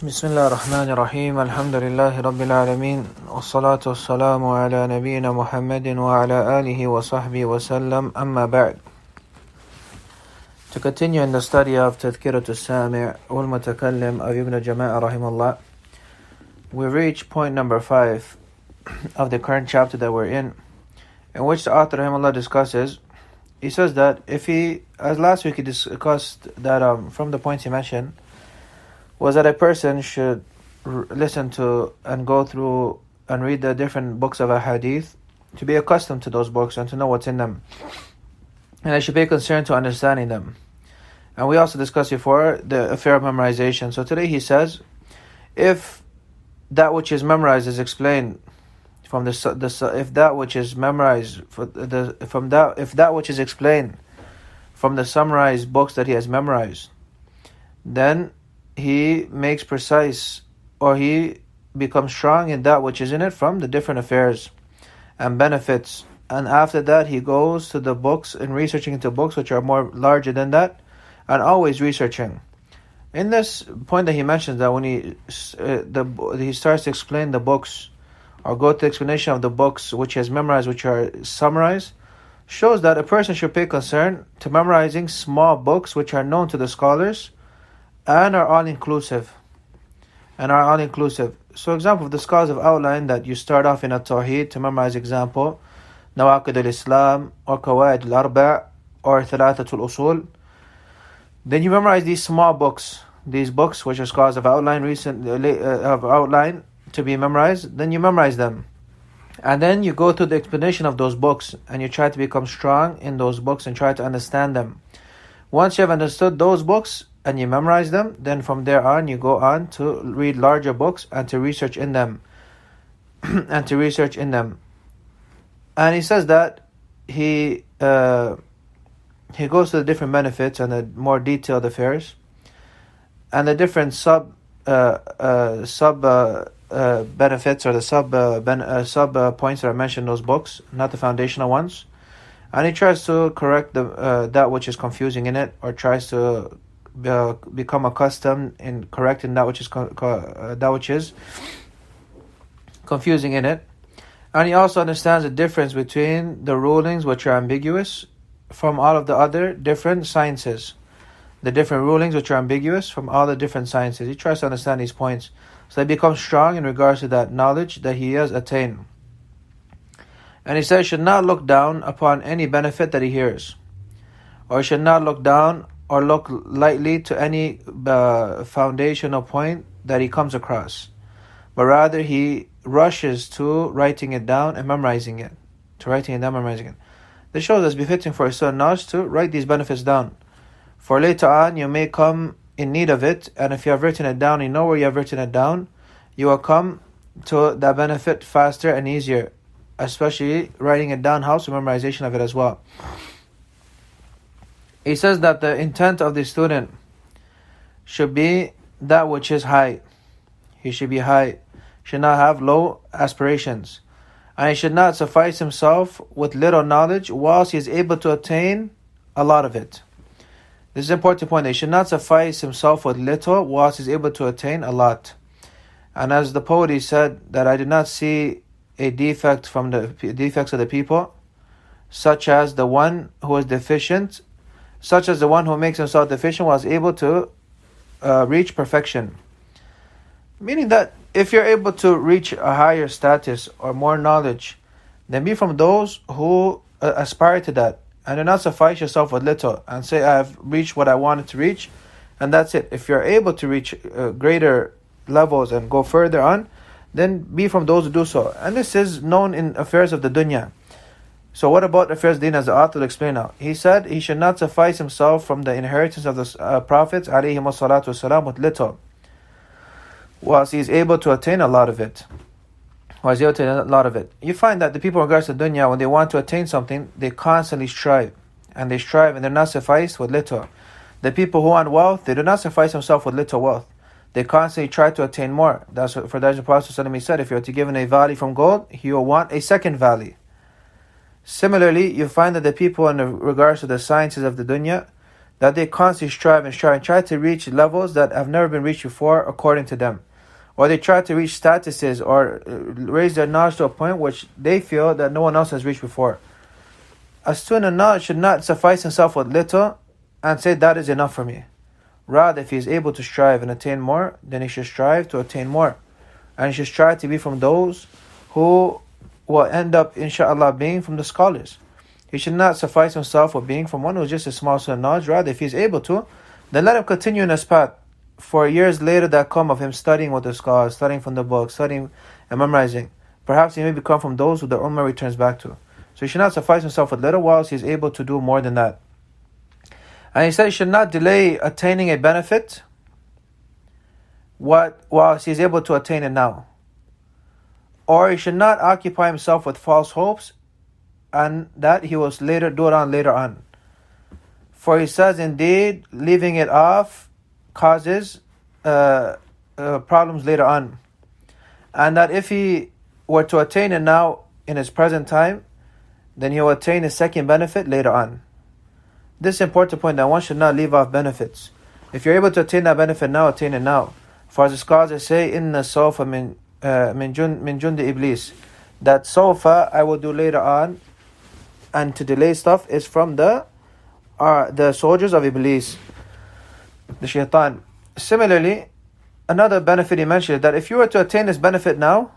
بسم الله الرحمن الرحيم الحمد لله رب العالمين والصلاة والسلام على نبينا محمد وعلى آله وصحبه وسلم أما بعد. To continue in the study of تذكرة السامع والمتكلم of Ibn Jamaah rahimahullah, we reach point number 5 of the current chapter that we're in which the author rahimahullah discusses. He says that as last week he discussed that from the points he mentioned was that a person should listen to and go through and read the different books of hadith to be accustomed to those books and to know what's in them. And they should pay concern to understanding them. And we also discussed before the affair of memorization. So today he says, if that which is memorized is explained from if that which is memorized if that which is explained from the summarized books that he has memorized, then he makes precise, or he becomes strong in that which is in it from the different affairs and benefits. And after that he goes to the books and researching into books which are more larger than that, and always researching. In this point that he mentions, that when he starts to explain the books or go to the explanation of the books which he has memorized, which are summarized, shows that a person should pay concern to memorizing small books which are known to the scholars and are all-inclusive. So example, the scholars have outlined that you start off in At-Tawheed to memorize example Nawaqid al-Islam or Qawaid al-Arba' or Thalathatul Usul. Then you memorize these small books, these books which the scholars have outlined to be memorized. Then you memorize them, and then you go through the explanation of those books and you try to become strong in those books and try to understand them. Once you have understood those books and you memorize them, then from there on you go on to read larger books and to research in them. And he says that he goes to the different benefits and the more detailed affairs and the different sub benefits or the sub points that are mentioned in those books, not the foundational ones. And he tries to correct that which is confusing in it, or tries to become accustomed in correcting that which is confusing in it. And he also understands the difference between the rulings which are ambiguous from all of the other different sciences. The different rulings which are ambiguous from all the different sciences. He tries to understand these points so he becomes strong in regards to that knowledge that he has attained. And he says, should not look down upon any benefit that he hears, or should not look down or look lightly to any foundational point that he comes across, but rather he rushes to writing it down and memorizing it. This shows us befitting for a son knowledge to write these benefits down, for later on you may come in need of it, and if you have written it down, you know where you have written it down, you will come to that benefit faster and easier, especially writing it down helps with memorization of it as well. He says that the intent of the student should be that which is high. He should be high, should not have low aspirations, and he should not suffice himself with little knowledge whilst he is able to attain a lot of it. This is an important point. He should not suffice himself with little whilst he is able to attain a lot. And as the poet he said, that I did not see a defect from the defects of the people, such as the one who is deficient, such as the one who makes himself deficient was able to reach perfection. Meaning that if you're able to reach a higher status or more knowledge, then be from those who aspire to that, and do not suffice yourself with little and say, I have reached what I wanted to reach and that's it. If you're able to reach greater levels and go further on, then be from those who do so. And this is known in affairs of the dunya. So what about affairs of the deen, as the author will explain now? He said he should not suffice himself from the inheritance of the prophets alayhimus salatu wasalam with little, whilst he is able to attain a lot of it. You find that the people in regards to dunya, when they want to attain something, they constantly strive and they're not sufficed with little. The people who want wealth, they do not suffice themselves with little wealth. They constantly try to attain more. That's the Prophet ﷺ said, if you are to give a valley from gold, he will want a second valley. Similarly, you find that the people in regards to the sciences of the dunya, that they constantly strive and try to reach levels that have never been reached before according to them. Or they try to reach statuses or raise their knowledge to a point which they feel that no one else has reached before. A student of knowledge should not suffice himself with little and say that is enough for me. Rather, if he is able to strive and attain more, then he should strive to attain more. And he should strive to be from those who will end up, inshallah, being from the scholars. He should not suffice himself with being from one who is just a small student of knowledge. Rather, if he is able to, then let him continue in his path. For years later that come of him studying with the scholars, studying from the books, studying and memorizing, perhaps he may become from those who the Ummah returns back to. So he should not suffice himself with little whilst he is able to do more than that. And he said he should not delay attaining a benefit whilst he is able to attain it now. Or he should not occupy himself with false hopes and that he will later do it later on. For he says, indeed, leaving it off causes problems later on. And that if he were to attain it now in his present time, then he will attain a second benefit later on. This is important point that one should not leave off benefits. If you're able to attain that benefit now, attain it now. For as the scholars say, inna sawfa min jundi iblis, that sawfa I will do later on, and to delay stuff is from the soldiers of Iblis, the shaitan. Similarly, another benefit he mentioned is that if you were to attain this benefit now,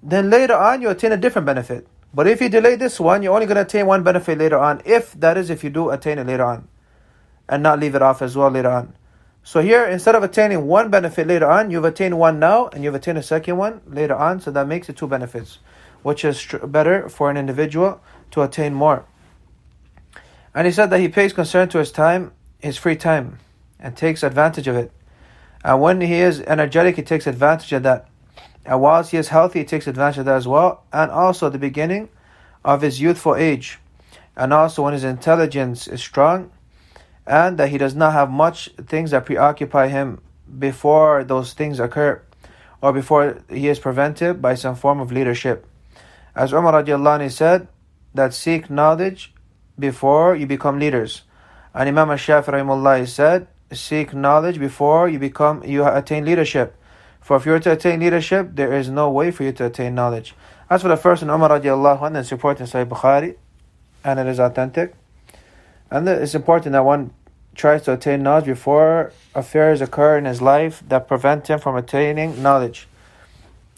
then later on you attain a different benefit. But if you delay this one, you're only going to attain one benefit later on, if you do attain it later on, and not leave it off as well later on. So here, instead of attaining one benefit later on, you've attained one now, and you've attained a second one later on, so that makes it two benefits, which is better for an individual to attain more. And he said that he pays concern to his time, his free time, and takes advantage of it. And when he is energetic, he takes advantage of that. And whilst he is healthy, he takes advantage of that as well. And also the beginning of his youthful age. And also when his intelligence is strong, and that he does not have much things that preoccupy him before those things occur, or before he is prevented by some form of leadership. As Umar radiallahu anhu said, that seek knowledge before you become leaders. And Imam al-Shafi'i rahimahullah said, seek knowledge before you attain leadership. For if you were to attain leadership, there is no way for you to attain knowledge. As for the first one, Umar radiallahu anhu, it's reported in Sahih Bukhari, and it is authentic. And it's important that one tries to attain knowledge before affairs occur in his life that prevent him from attaining knowledge.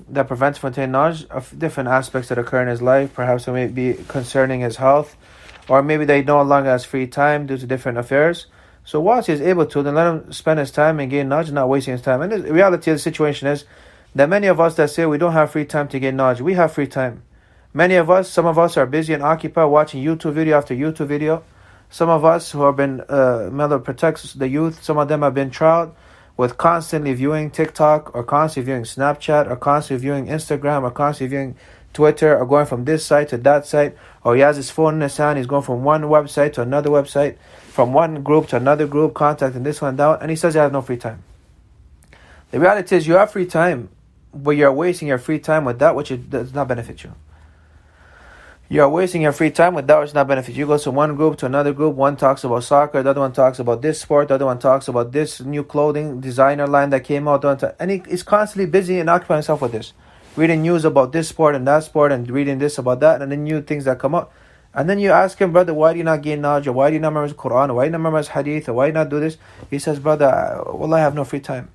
That prevents him from attaining knowledge of different aspects that occur in his life. Perhaps it may be concerning his health, or maybe they no longer has free time due to different affairs. So whilst he is able to, then let him spend his time and gain knowledge, not wasting his time. And the reality of the situation is that many of us that say we don't have free time to gain knowledge, we have free time. Some of us are busy and occupied watching YouTube video after YouTube video. Some of us who have been, Mother protects the youth, some of them have been trialed with constantly viewing TikTok, or constantly viewing Snapchat, or constantly viewing Instagram, or constantly viewing Twitter, or going from this site to that site, or he has his phone in his hand, he's going from one website to another website, from one group to another group, contacting this one down, and he says he has no free time. The reality is you have free time, but you're wasting your free time with that which does not benefit you. You are wasting your free time with that which does not benefit you. You go from one group to another group, one talks about soccer, the other one talks about this sport, the other one talks about this new clothing designer line that came out, and he's constantly busy and occupying himself with this, reading news about this sport and that sport, and reading this about that, and then new things that come up. And then you ask him, brother, why do you not gain knowledge? Or why do you not memorize Quran? Or why do you not memorize Hadith? Or why do you not do this? He says, brother, I have no free time.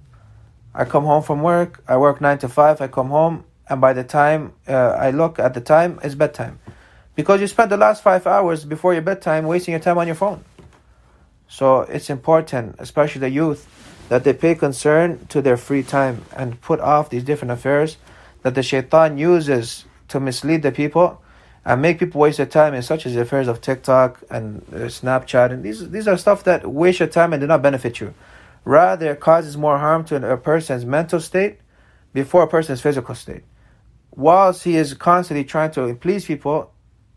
I come home from work, I work 9 to 5, I come home, and by the time I look at the time, it's bedtime. Because you spent the last 5 hours before your bedtime wasting your time on your phone. So it's important, especially the youth, that they pay concern to their free time and put off these different affairs that the shaitan uses to mislead the people and make people waste their time in such as the affairs of TikTok and Snapchat. And these are stuff that waste your time and do not benefit you. Rather, it causes more harm to a person's mental state before a person's physical state. Whilst he is constantly trying to please people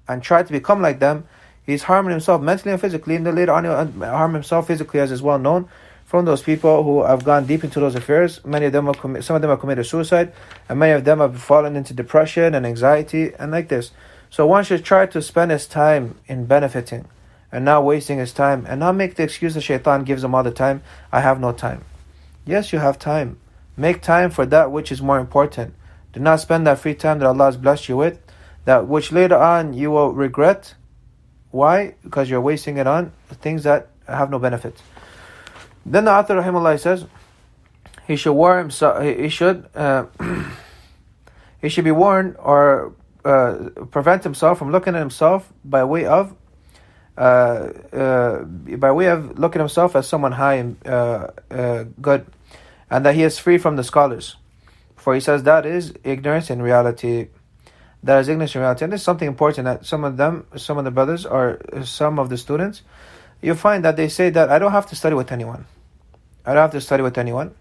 and try to become like them, he's harming himself mentally and physically, and then later on he'll harm himself physically, as is well known from those people who have gone deep into those affairs. Some of them have committed suicide, and many of them have fallen into depression and anxiety and like this. So one should try to spend his time in benefiting and not wasting his time, and not make the excuse that shaitan gives him all the time, I have no time. Yes, you have time. Make time for that which is more important. Do not spend that free time that Allah has blessed you with, that which later on you will regret. Why? Because you're wasting it on things that have no benefit. Then the author rahimahullah says, he should warn himself, he should be warned or prevent himself from looking at himself by way of looking at himself as someone high and good, and that he is free from the scholars. For he says that is ignorance in reality. That is ignorance in reality. And this is something important, that some of the brothers or some of the students, you find that they say that I don't have to study with anyone. I don't have to study with anyone.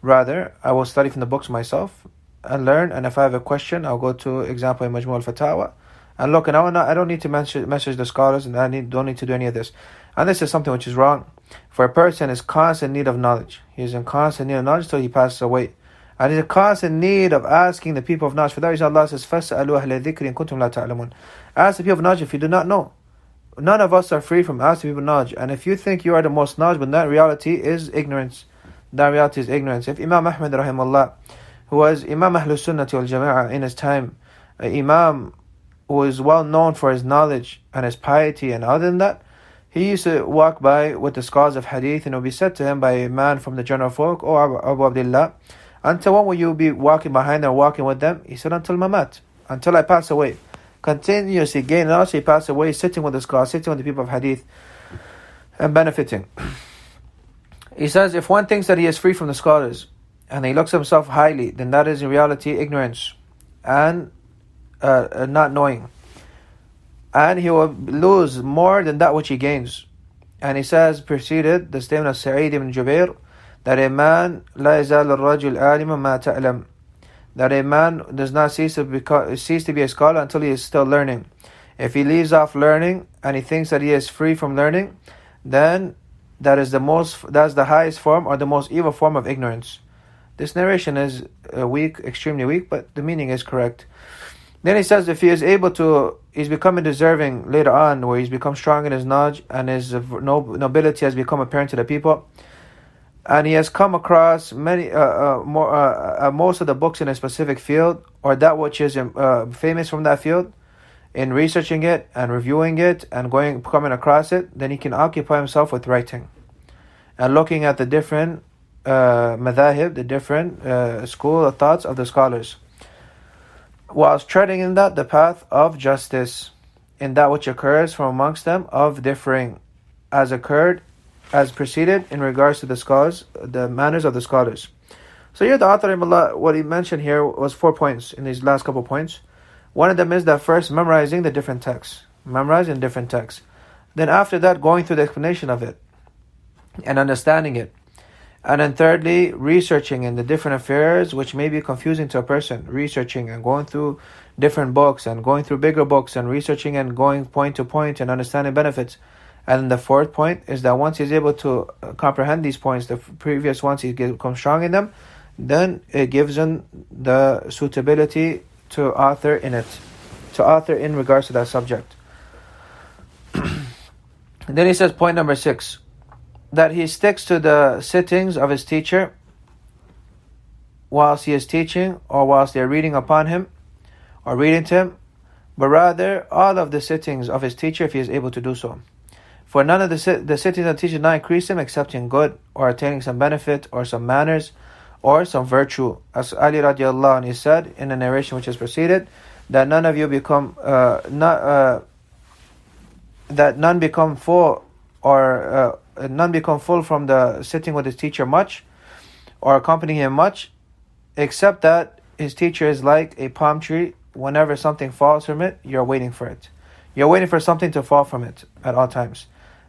Rather, I will study from the books myself and learn. And if I have a question, I'll go to, example, in Majmu' al-Fatawa and look. And I don't need to message the scholars, and don't need to do any of this. And this is something which is wrong. For a person is constant need of knowledge. He is in constant need of knowledge till he passes away. And he's in constant need of asking the people of knowledge. For that reason Allah says, فَاسْأَلُوا أَهْلَ الذِّكْرِ إِن كُنتُمْ لَا تَعْلَمُونَ. Ask the people of knowledge if you do not know. None of us are free from asking people knowledge. And if you think you are the most knowledgeable, that reality is ignorance. That reality is ignorance. If Imam Ahmad rahimahullah, who was Imam Ahlus Sunnah wal Jamaah in his time, Imam who is well known for his knowledge and his piety, and other than that, he used to walk by with the scholars of hadith, and it would be said to him by a man from the general folk, "Oh Abu Abdullah, until when will you be walking behind them, walking with them?" He said, "Until Mamat, until I pass away." Continuously gaining knowledge, he passed away, sitting with the scholars, sitting with the people of hadith, and benefiting. He says, if one thinks that he is free from the scholars, and he looks at himself highly, then that is in reality ignorance and not knowing. And he will lose more than that which he gains. And he says, preceded the statement of Sa'id ibn Jubair, that a man لا يزال الرجل عالما ما تعلم, that a man does not cease to be a scholar until he is still learning. If he leaves off learning and he thinks that he is free from learning, then that's the highest form or the most evil form of ignorance. This narration is weak, extremely weak, but the meaning is correct. Then he says, if he is able to, he's becoming deserving later on, where he's become strong in his knowledge and his nobility has become apparent to the people, and he has come across most of the books in a specific field, or that which is famous from that field, in researching it and reviewing it and coming across it, then he can occupy himself with writing and looking at the different madhahib, the different school of thoughts of the scholars, whilst treading in that the path of justice, in that which occurs from amongst them of differing, as preceded in regards to the scholars, the manners of the scholars. So here the author, what he mentioned here was 4 points in these last couple points. One of them is that first, memorizing the different texts. Memorizing different texts. Then after that, going through the explanation of it and understanding it. And then thirdly, researching in the different affairs which may be confusing to a person. Researching and going through different books and going through bigger books and researching and going point to point and understanding benefits. And then the fourth point is that once he's able to comprehend these points, the previous ones, he becomes strong in them, then it gives him the suitability to author in regards to that subject. Then he says, point number 6, that he sticks to the sittings of his teacher whilst he is teaching, or whilst they are reading upon him or reading to him, but rather all of the sittings of his teacher if he is able to do so. For none of the sittings of the teacher not increase him except in good, or attaining some benefit, or some manners, or some virtue. As Ali radiallahu anhu said in a narration which has preceded, that none of you become none become full from the sitting with his teacher much, or accompanying him much, except that his teacher is like a palm tree. Whenever something falls from it, you're waiting for it. You're waiting for something to fall from it at all times.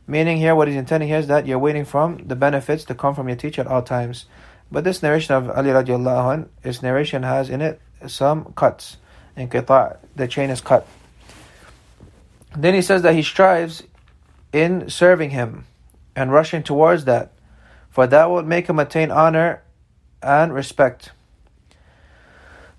Meaning here, what he's intending here is that you're waiting from the benefits to come from your teacher at all times. But this narration of Ali radiallahu anh, his narration has in it some cuts. Inqita', the chain is cut. Then he says that he strives in serving him and rushing towards that, for that will make him attain honor and respect.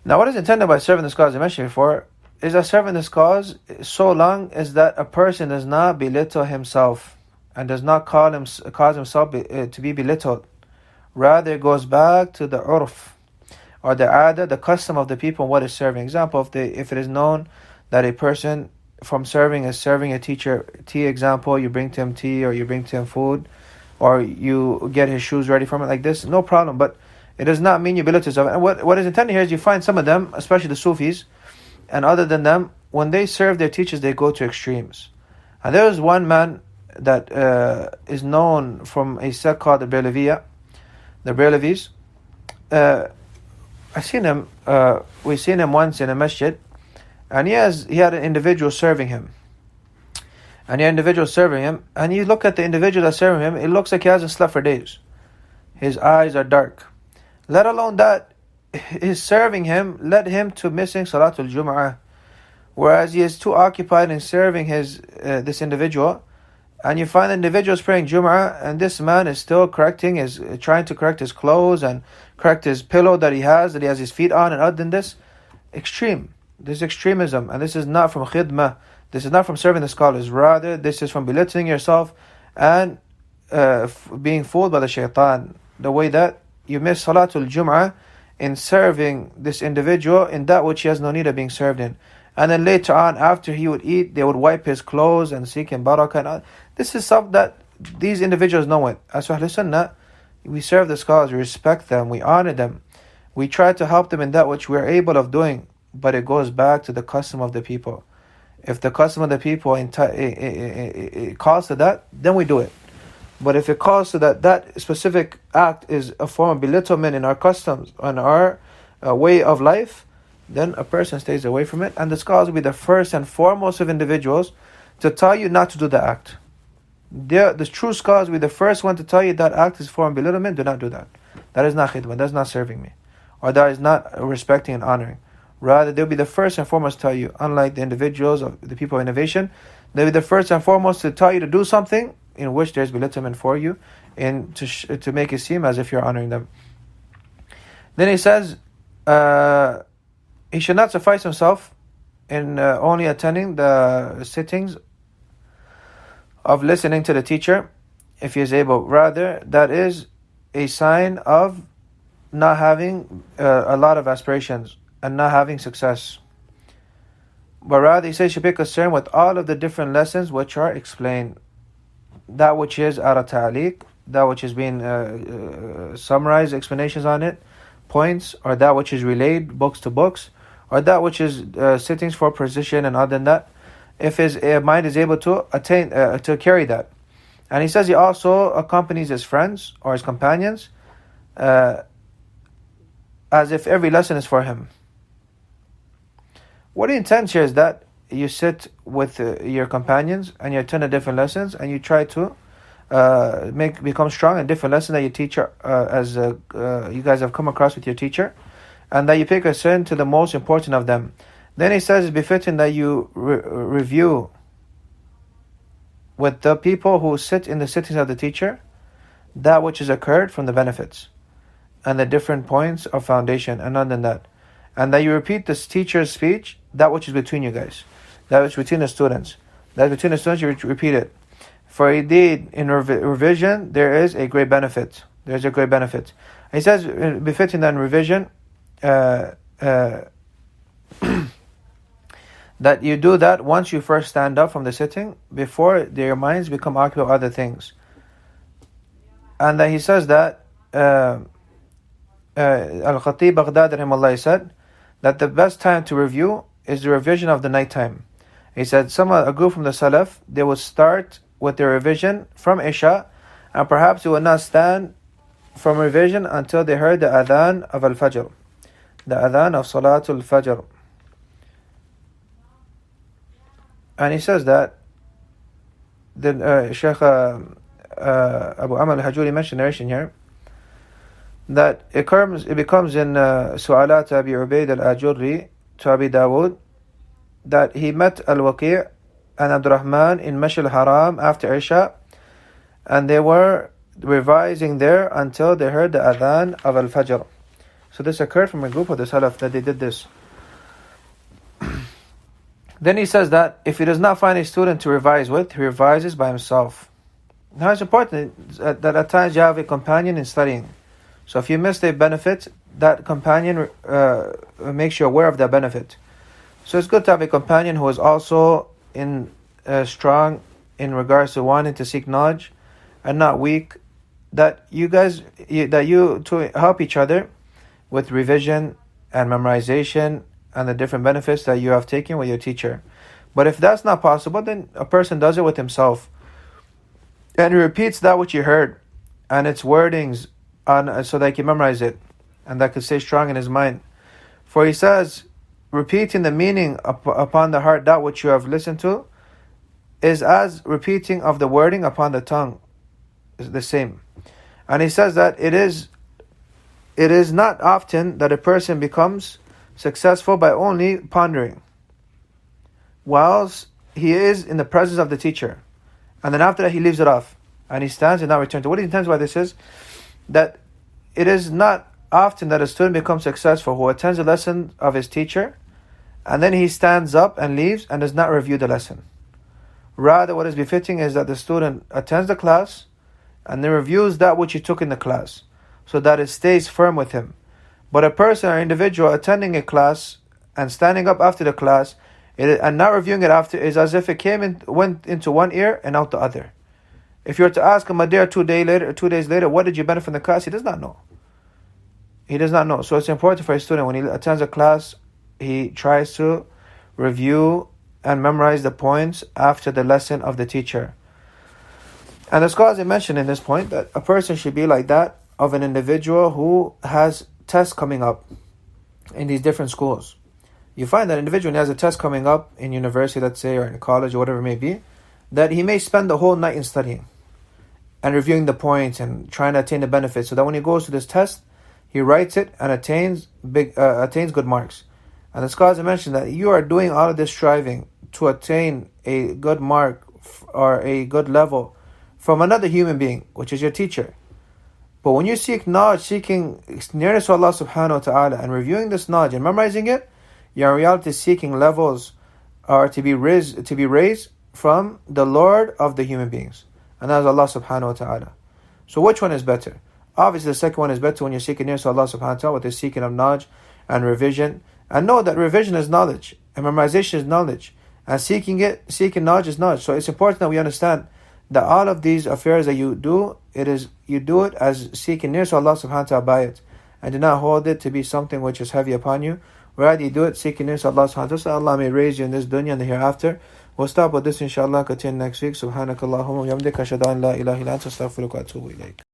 Now what is intended by serving the scholars I mentioned before is that serving this cause so long as that a person does not belittle himself and does not cause himself to be belittled. Rather, it goes back to the urf, or the ada, the custom of the people and what is serving. Example, if it is known that a person from serving is serving a teacher tea, example, you bring to him tea or you bring to him food or you get his shoes ready from it like this, no problem. But it does not mean you belittle yourself. And what is intended here is you find some of them, especially the Sufis, and other than them, when they serve their teachers, they go to extremes. And there is one man that is known from a sect called the Brelevia, the Brelevis. I seen him. We seen him once in a masjid, and he had an individual serving him. And you look at the individual that's serving him, it looks like he hasn't slept for days. His eyes are dark. Let alone that, his serving him led him to missing Salatul Jum'ah, whereas he is too occupied in serving this individual. And you find the individual is praying Jum'ah, and this man is still trying to correct his clothes and correct his pillow that he has his feet on, and other than this, extreme. This is extremism, and this is not from khidmah. This is not from serving the scholars. Rather, this is from belittling yourself and being fooled by the shaitan. The way that you miss Salatul Jum'ah in serving this individual in that which he has no need of being served in. And then later on, after he would eat, they would wipe his clothes and seek him barakah. This is something that these individuals know it. As Ahlul Sunnah, we serve the scholars, we respect them, we honor them. We try to help them in that which we are able of doing. But it goes back to the custom of the people. If the custom of the people it calls to that, then we do it. But if it calls to that specific act is a form of belittlement in our customs, and our way of life, then a person stays away from it. And the scholars will be the first and foremost of individuals to tell you not to do the act. The true scholars will be the first one to tell you that act is form of belittlement. Do not do that. That is not khidmah. That is not serving me. Or that is not respecting and honoring. Rather, they'll be the first and foremost to tell you, unlike the individuals of the people of innovation, they'll be the first and foremost to tell you to do something in which there's belittlement for you, and to make it seem as if you're honoring them. Then he says, he should not suffice himself in only attending the sittings of listening to the teacher, if he is able. Rather, that is a sign of not having a lot of aspirations and not having success. But rather, he says, you should be concerned with all of the different lessons which are explained. That which is ala ta'liq, that which is being summarized, explanations on it, points, or that which is relayed, books to books, or that which is sittings for precision and other than that, if his mind is able to attain, to carry that. And he says he also accompanies his friends or his companions as if every lesson is for him. What he intends here is that you sit with your companions and you attend the different lessons and you try to become strong in different lessons that your teacher, as you guys have come across with your teacher, and that you pick a sin to the most important of them. Then he says it's befitting that you review with the people who sit in the sittings of the teacher that which has occurred from the benefits and the different points of foundation, and other than that. And that you repeat this teacher's speech, that which is between you guys, that which is between the students. That between the students, you repeat it. For indeed, in revision, there is a great benefit. There's a great benefit. He says, befitting that in revision, that you do that once you first stand up from the sitting, before their minds become occupied with other things. And then he says that Al-Khatib Baghdad rahimahullah said that the best time to review is the revision of the night time. He said a group from the Salaf, they would start with their revision from Isha, and perhaps they would not stand from revision until they heard the adhan of Al-Fajr, the adhan of Salatul Fajr. And he says that the Shaykh Abu Amal al-Hajuri mentioned narration here, that it becomes in Su'alat Abi Ubaid al-Ajurri to Abi Dawood, that he met Al-Waqi' and Abdurrahman in Masjid al-Haram after Isha, and they were revising there until they heard the adhan of Al-Fajr. So this occurred from a group of the Salaf that they did this. Then he says that if he does not find a student to revise with, he revises by himself. Now it's important that at times you have a companion in studying. So if you missed a benefit, that companion makes you aware of that benefit. So it's good to have a companion who is also strong in regards to wanting to seek knowledge and not weak. That you to help each other with revision and memorization and the different benefits that you have taken with your teacher. But if that's not possible, then a person does it with himself. And he repeats that which he heard and its wordings so that he can memorize it and that could stay strong in his mind. For he says, repeating the meaning upon the heart, that which you have listened to, is as repeating of the wording upon the tongue. Is the same. And he says that it is not often that a person becomes successful by only pondering, whilst he is in the presence of the teacher. And then after that he leaves it off and he stands and not returns to. What he intends by this is that it is not often that a student becomes successful who attends a lesson of his teacher and then he stands up and leaves and does not review the lesson. Rather, what is befitting is that the student attends the class and then reviews that which he took in the class so that it stays firm with him. But a person or individual attending a class and standing up after the class and not reviewing it after is as if it went into one ear and out the other. If you were to ask him a day or 2 days later, what did you benefit from the class? He does not know. He does not know. So it's important for a student when he attends a class, he tries to review and memorize the points after the lesson of the teacher. And the scholars mentioned in this point that a person should be like that of an individual who has tests coming up in these different schools. You find that individual who has a test coming up in university, let's say, or in college or whatever it may be, that he may spend the whole night in studying and reviewing the points and trying to attain the benefits so that when he goes to this test, he writes it and attains good marks. And the scholars mentioned that you are doing all of this striving to attain a good mark or a good level from another human being, which is your teacher. But when you seek knowledge, seeking nearness to Allah subhanahu wa ta'ala and reviewing this knowledge and memorizing it, you're in reality seeking levels or to be raised from the Lord of the human beings. And that is Allah subhanahu wa ta'ala. So which one is better? Obviously the second one is better when you're seeking nearness to Allah subhanahu wa ta'ala with the seeking of knowledge and revision. And know that revision is knowledge and memorization is knowledge. And seeking knowledge is knowledge. So it's important that we understand that all of these affairs that you do, you do it as seeking near to Allah subhanahu wa ta'ala by it. And do not hold it to be something which is heavy upon you. Rather you do it seeking near to Allah subhanahu wa ta'ala. So Allah may raise you in this dunya and the hereafter. We'll stop with this inshallah, continue next week. Subhanakallahumma wa bihamdika ashhadu an la ilaha illa anta astaghfiruka wa atubu ilayk.